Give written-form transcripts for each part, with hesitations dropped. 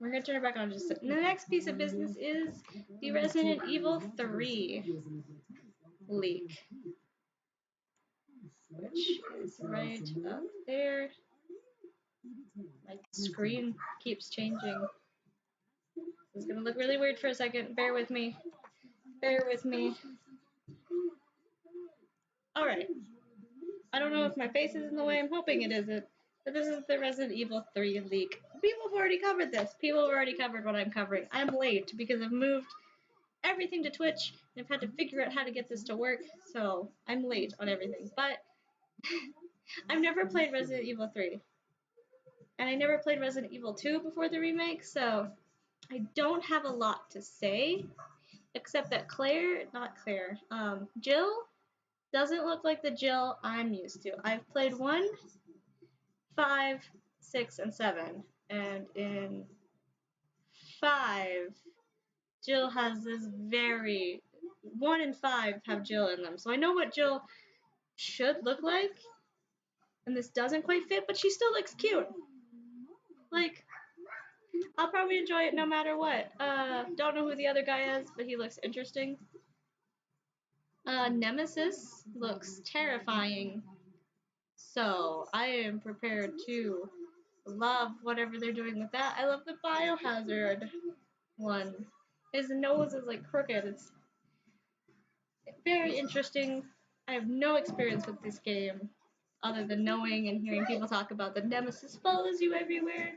We're gonna turn it back on just a second. The next piece of business is the Resident Evil 3 leak, which is right up there. My screen keeps changing. This is gonna look really weird for a second. Bear with me. Bear with me. Alright. I don't know if my face is in the way. I'm hoping it isn't. But this is the Resident Evil 3 leak. People have already covered this. People have already covered what I'm covering. I'm late because I've moved everything to Twitch and I've had to figure out how to get this to work. So I'm late on everything. But I've never played Resident Evil 3. And I never played Resident Evil 2 before the remake. So I don't have a lot to say. Except that Jill doesn't look like the Jill I'm used to. I've played 1, 5, 6, and 7. And in 5, Jill has this 1 and 5 have Jill in them. So I know what Jill should look like. And this doesn't quite fit, but she still looks cute. Like, I'll probably enjoy it no matter what. Don't know who the other guy is, but he looks interesting. Nemesis looks terrifying. So I am prepared to love whatever they're doing with that. I love the Biohazard one. His nose is like crooked. It's very interesting. I have no experience with this game other than knowing and hearing people talk about the Nemesis follows you everywhere.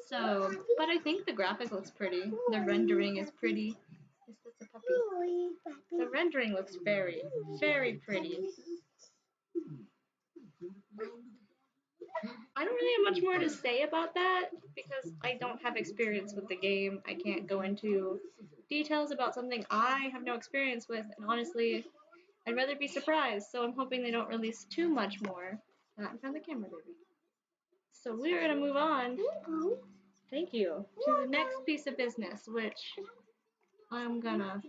So, but I think the graphic looks pretty. The rendering is pretty. Yes, that's a puppy. The rendering looks very, very pretty. I don't really have much more to say about that because I don't have experience with the game. I can't go into details about something I have no experience with, and honestly, I'd rather be surprised, so I'm hoping they don't release too much more. Not in front of the camera, baby. So we're going to move on, thank you, to the next piece of business, which I'm going to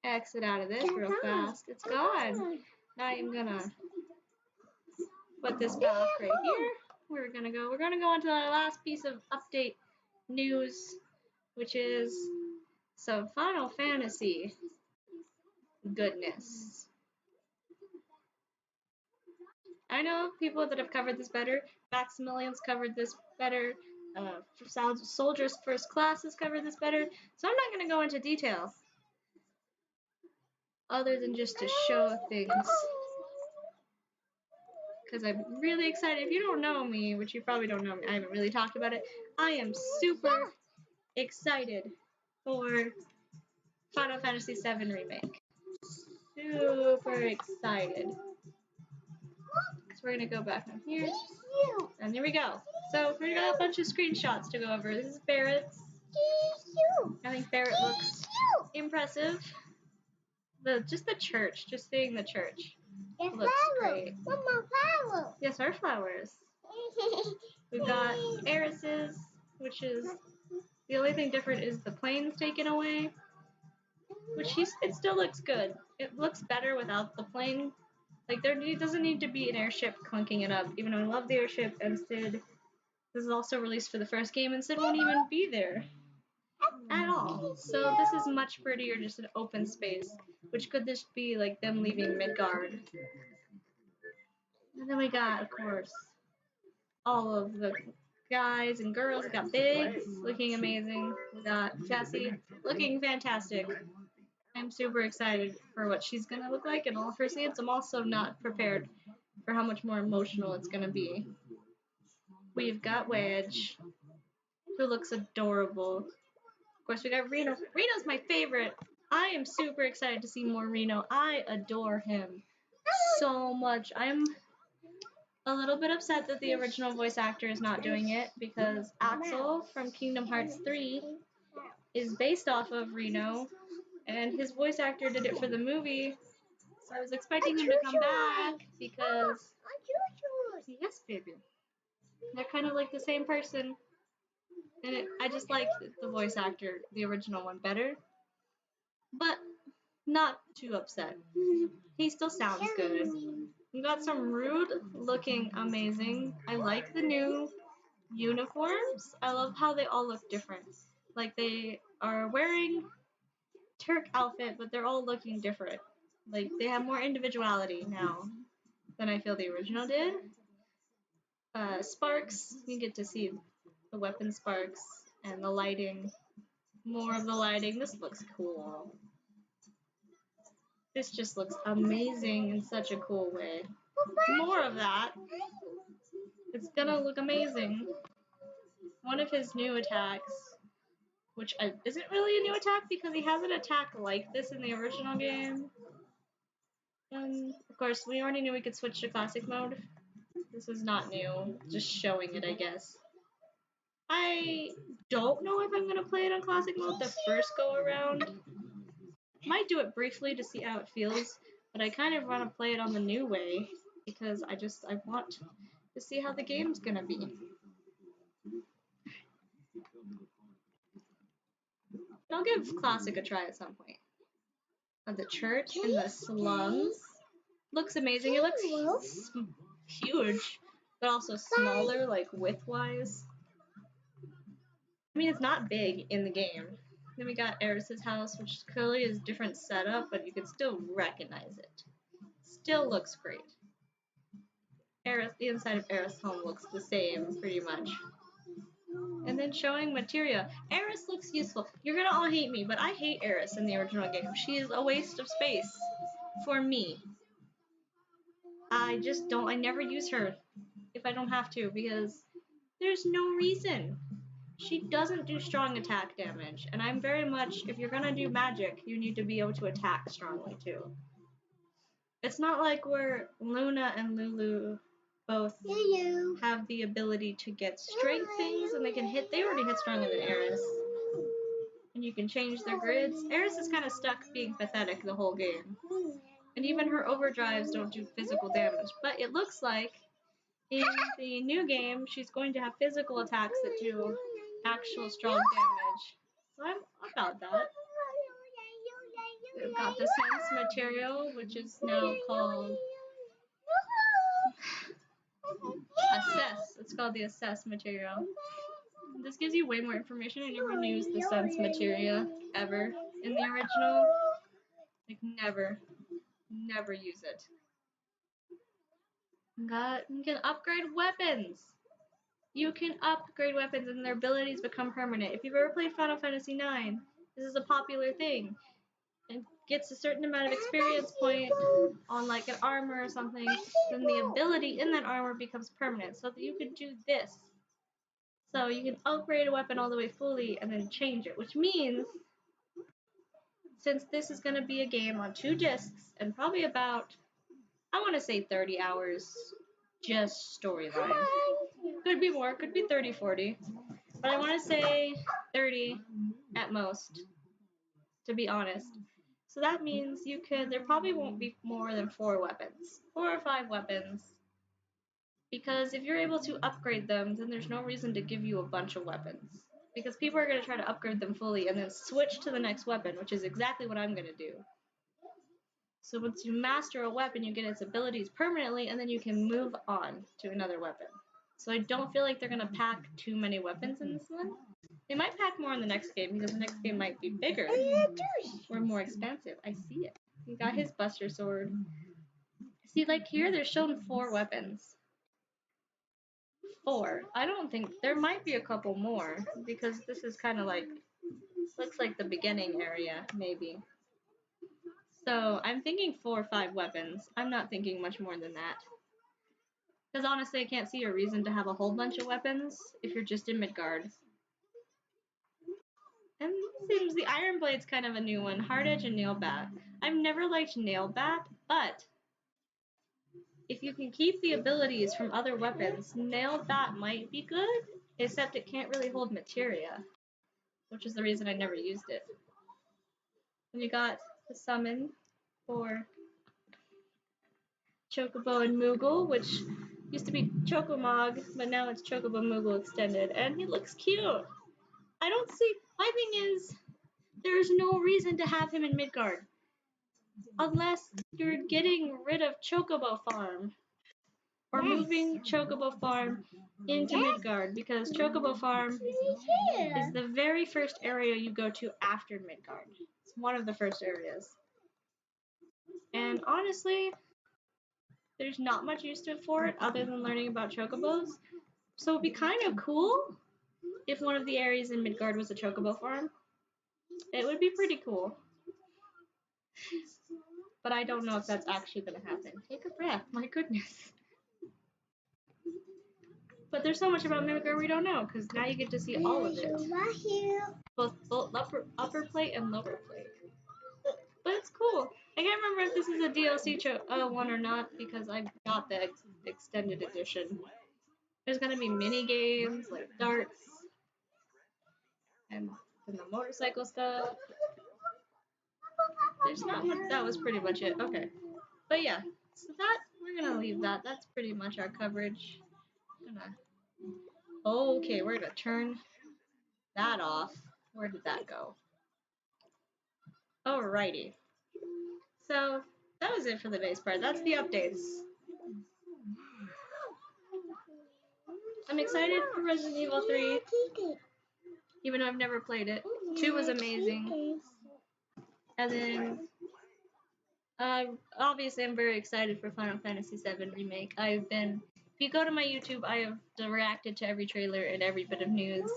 exit out of this real fast. It's gone. Now I'm going to put this back right here. We're gonna go on to our last piece of update news, which is some Final Fantasy goodness. I know people that have covered this better. Maximilian's covered this better. Soldiers First Class has covered this better. So I'm not gonna go into detail other than just to show things. Because I'm really excited. If you don't know me, which you probably don't know me, I haven't really talked about it. I am super excited for Final Fantasy VII Remake. Super excited. So we're going to go back on here. And there we go. So we're going to have a bunch of screenshots to go over. This is Barrett. I think Barrett looks impressive. Just the church, just seeing the church looks great. Yes, our flowers. We've got Eris's, which is the only thing different is the plane's taken away, which it still looks good. It looks better without the plane. Like it doesn't need to be an airship clunking it up. Even though I love the airship, and Sid, this is also released for the first game, and Sid won't even be there at all. So this is much prettier, just an open space, which could just be like them leaving Midgard. And then we got, of course, all of the guys and girls. We got Biggs looking amazing. We got Jessie looking fantastic. I'm super excited for what she's going to look like in all of her scenes. I'm also not prepared for how much more emotional it's going to be. We've got Wedge, who looks adorable. Of course, we got Reno. Reno's my favorite. I am super excited to see more Reno. I adore him so much. I'm a little bit upset that the original voice actor is not doing it because Axel from Kingdom Hearts 3 is based off of Reno, and his voice actor did it for the movie, so I was expecting him to come back because... Yes, baby. They're kind of like the same person, and I just liked the voice actor, the original one, better, but not too upset. He still sounds good. We got some Rude looking amazing. I like the new uniforms. I love how they all look different. Like they are wearing Turk outfit, but they're all looking different. Like they have more individuality now than I feel the original did. Sparks, you get to see the weapon sparks and the lighting. More of the lighting. This looks cool. This just looks amazing in such a cool way. More of that. It's gonna look amazing. One of his new attacks, which isn't really a new attack because he has an attack like this in the original game. Of course, we already knew we could switch to classic mode. This is not new, just showing it, I guess. I don't know if I'm gonna play it on classic mode the first go around. Might do it briefly to see how it feels, but I kind of want to play it on the new way because I want to see how the game's gonna be. I'll give classic a try at some point. The church in the slums looks amazing. It looks huge, but also smaller, like width-wise. I mean, it's not big in the game. Then we got Eris's house, which clearly is different setup, but you can still recognize it. Still looks great. Eris, the inside of Eris' home looks the same, pretty much. And then showing materia. Eris looks useful. You're gonna all hate me, but I hate Eris in the original game. She is a waste of space for me. I just don't, I never use her if I don't have to because there's no reason. She doesn't do strong attack damage, and I'm very much, if you're gonna do magic, you need to be able to attack strongly too. It's not like where Luna and Lulu both have the ability to get strength things and they can hit, they already hit stronger than Eris. And you can change their grids. Eris is kind of stuck being pathetic the whole game. And even her overdrives don't do physical damage, but it looks like in the new game, she's going to have physical attacks that do actual strong damage. So I'm about that. We've got the sense material, which is now called assess. It's called the assess material. This gives you way more information. I never used the sense materia ever in the original. Like never use it. You can upgrade weapons. You can upgrade weapons and their abilities become permanent. If you've ever played Final Fantasy IX, this is a popular thing. It gets a certain amount of experience point on like an armor or something, then the ability in that armor becomes permanent. So that you can do this. So you can upgrade a weapon all the way fully and then change it, which means since this is going to be a game on 2 discs and probably about, I want to say 30 hours just storyline. Could be more, could be 30, 40. But I want to say 30 at most, to be honest. So that means there probably won't be more than 4 weapons. 4 or 5 weapons. Because if you're able to upgrade them, then there's no reason to give you a bunch of weapons. Because people are going to try to upgrade them fully and then switch to the next weapon, which is exactly what I'm going to do. So once you master a weapon, you get its abilities permanently, and then you can move on to another weapon. So I don't feel like they're going to pack too many weapons in this one. They might pack more in the next game, because the next game might be bigger or more expansive. I see it. He got his Buster Sword. See, like here, they're shown 4 weapons. 4. I don't think, there might be a couple more, because this is kind of like, looks like the beginning area, maybe. So I'm thinking 4 or 5 weapons. I'm not thinking much more than that. Because honestly, I can't see a reason to have a whole bunch of weapons if you're just in Midgard. And it seems the Iron Blade's kind of a new one. Hard Edge and Nail Bat. I've never liked Nail Bat, but if you can keep the abilities from other weapons, Nail Bat might be good, except it can't really hold materia, which is the reason I never used it. And you got the summon for Chocobo and Moogle, which used to be Chocomog, but now it's Chocobo Moogle extended, and he looks cute. I don't see, my thing is, there's no reason to have him in Midgard, unless you're getting rid of Chocobo Farm. or moving Chocobo Farm into Midgard, because Chocobo Farm is the very first area you go to after Midgard. It's one of the first areas. And honestly, there's not much use to it for it other than learning about Chocobos. So it'd be kind of cool if one of the areas in Midgard was a Chocobo Farm. It would be pretty cool. But I don't know if that's actually going to happen. Take a breath, my goodness. But there's so much about Midgard we don't know, because now you get to see all of it. Both upper plate and lower plate. But it's cool. I can't remember if this is a DLC one or not, because I got the extended edition. There's going to be mini games like darts and the motorcycle stuff. There's not much. That was pretty much it. Okay. But yeah, so that, we're going to leave that. That's pretty much our coverage. Okay, we're going to turn that off. Where did that go? Alrighty. So that was it for the base part. That's the updates. I'm excited for Resident Evil 3, even though I've never played it. 2 was amazing. And then, obviously I'm very excited for Final Fantasy VII Remake. If you go to my YouTube, I have reacted to every trailer and every bit of news.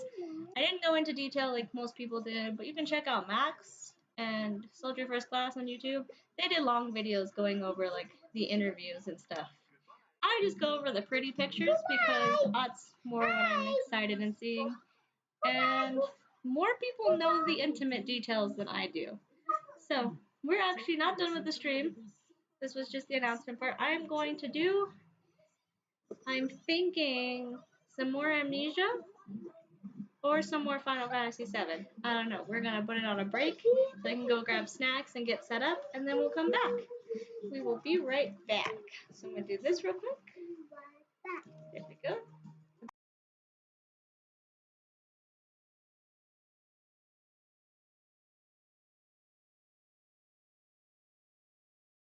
I didn't go into detail like most people did, but you can check out Max and Soldier First Class on YouTube. They did long videos going over like the interviews and stuff. I just go over the pretty pictures because that's more what I'm excited in seeing. And more people know the intimate details than I do. So, we're actually not done with the stream. This was just the announcement part. I'm thinking some more Amnesia or some more Final Fantasy VII. I don't know. We're going to put it on a break so I can go grab snacks and get set up, and then we'll come back. We will be right back. So I'm going to do this real quick. There we go.